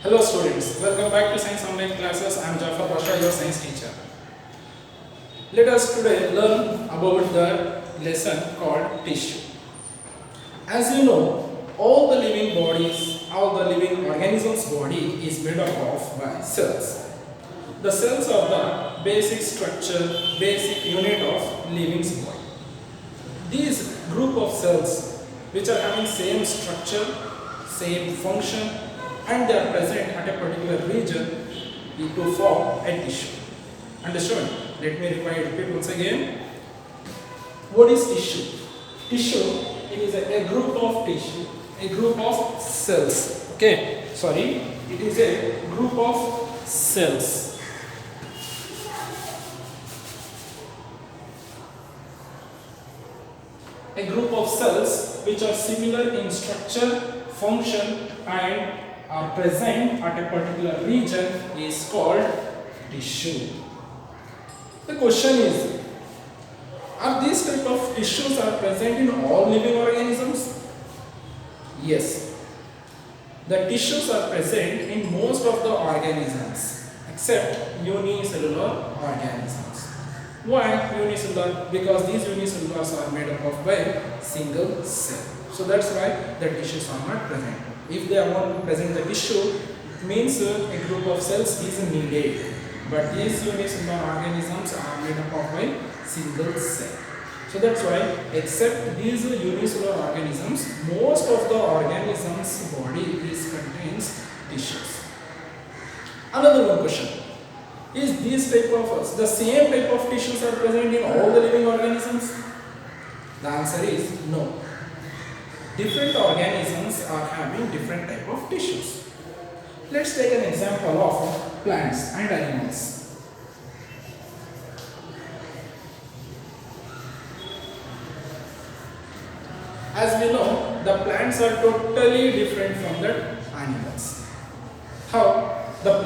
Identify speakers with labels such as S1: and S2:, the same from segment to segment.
S1: Hello students, welcome back to Science Online Classes. I am Jafar Pasha, your science teacher. Let us today learn about the lesson called tissue. As you know, all the living bodies, all the living organisms' body is made up of by cells. The cells are the basic structure, basic unit of living body. These group of cells which are having same structure, same function, and they are present at a particular region to form a tissue. Understood? Let me repeat once again. What is tissue? Tissue, it is a group of tissue, a group of cells. Okay, sorry, it is a group of cells. A group of cells which are similar in structure, function, and are present at a particular region is called tissue. The question is, are these type of tissues are present in all living organisms? Yes. The tissues are present in most of the organisms except unicellular organisms. Why unicellular? Because these unicellulars are made up of by single cell. So that's why the tissues are not present. If they are not present the tissue, it means a group of cells is needed. But these unicellular organisms are made up of by single cell. So that's why except these unicellular organisms, most of the organisms body is contains tissues. Another one question. Is these type of the same type of tissues are present in all the living organisms? The answer is no. Different organisms are having different type of tissues. Let's take an example of plants and animals. As we know, the plants are totally different from the animals. How? The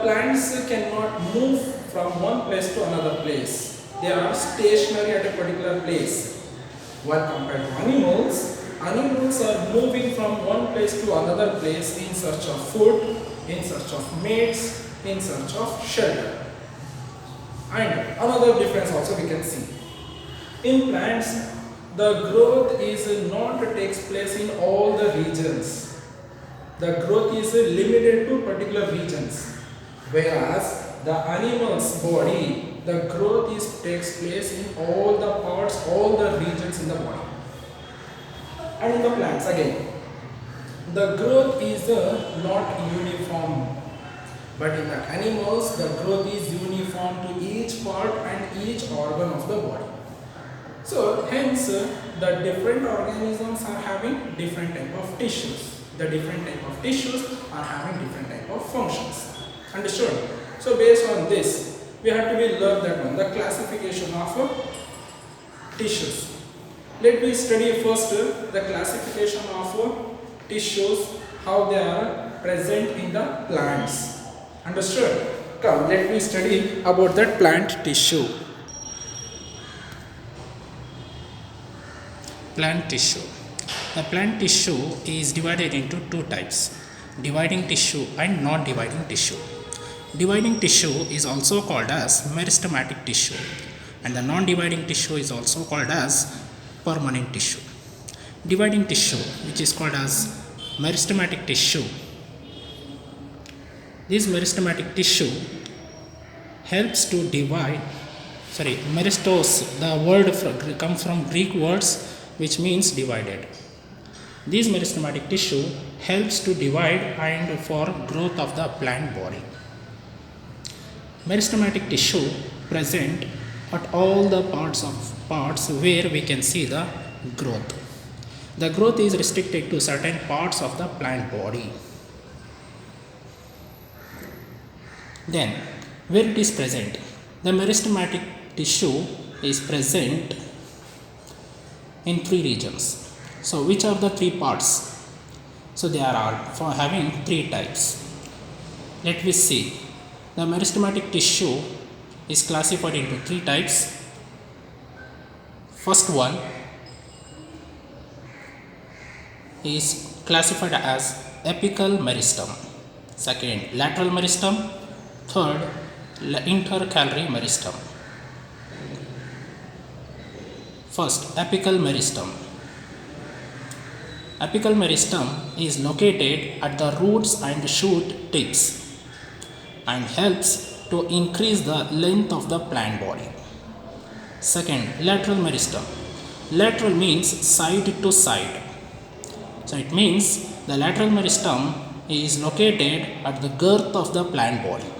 S1: plants cannot move from one place to another place. They are stationary at a particular place. While compared to animals are moving from one place to another place in search of food, in search of mates, in search of shelter. And another difference also we can see. In plants, the growth is not takes place in all the regions. The growth is limited to particular regions. Whereas the animal's body, the growth takes place in all the parts, all the regions in the body. And in the plants again, the growth is not uniform. But in the animals, the growth is uniform to each part and each organ of the body. So hence, the different organisms are having different type of tissues. The different type of tissues are having different type of functions. Understood? So based on this, we have to learn that one, the classification of tissues. Let me study first the classification of tissues, how they are present in the plants. Understood? Come, let me study about that plant tissue. Plant tissue. The plant tissue is divided into two types, dividing tissue and non-dividing tissue. Dividing tissue is also called as meristematic tissue, and the non-dividing tissue is also called as permanent tissue. Dividing tissue, which is called as meristematic tissue, this meristematic tissue helps to divide, meristos, the word comes from Greek words which means divided. This meristematic tissue helps to divide and for growth of the plant body. Meristematic tissue present at all the parts where we can see the growth. The growth is restricted to certain parts of the plant body. Then, where it is present, the meristematic tissue is present in three regions. So, which are the three parts? So, they are for having three types. Let me see. The meristematic tissue is classified into three types. First one is classified as apical meristem.
S2: Second, lateral meristem. Third, intercalary meristem. First, apical meristem. Apical meristem is located at the roots and shoot tips and helps to increase the length of the plant body. Second, lateral meristem. Lateral means side to side. So it means the lateral meristem is located at the girth of the plant body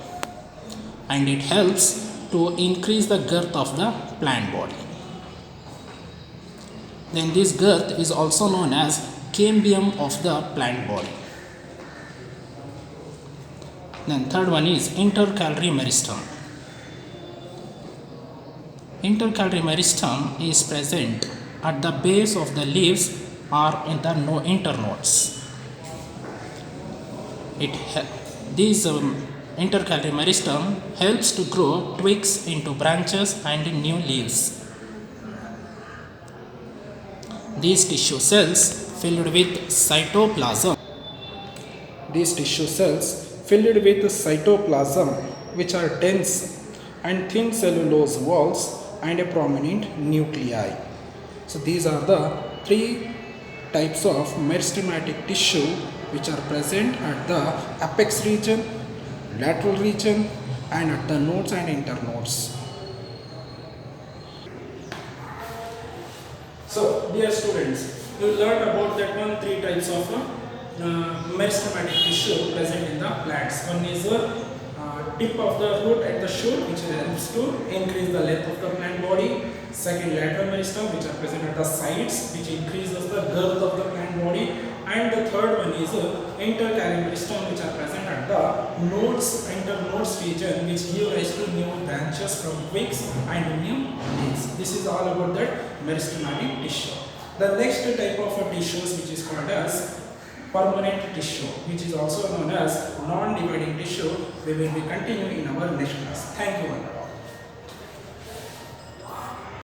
S2: and it helps to increase the girth of the plant body. Then this girth is also known as cambium of the plant body. Then third one is intercalary meristem. Intercalary meristem is present at the base of the leaves or in the internodes. These intercalary meristem helps to grow twigs into branches and new leaves. These tissue cells filled with cytoplasm.
S1: These tissue cells filled with cytoplasm, which are dense and thin cellulose walls and a prominent nuclei. So these are the three types of meristematic tissue which are present at the apex region, lateral region and at the nodes and internodes. So dear students, you learned about that three types of meristematic tissue present in the plants. One is the tip of the root at the shoot, which helps to increase the length of the plant body. Second, lateral meristem, which are present at the sides, which increases the girth of the plant body. And the third one is intercalary meristem, which are present at the nodes, internodes region, which give rise to new branches from twigs and new leaves. This is all about that meristematic tissue. The next type of tissues, which is called as permanent tissue, which is also known as non-dividing tissue, we will be continuing in our next class. Thank you all.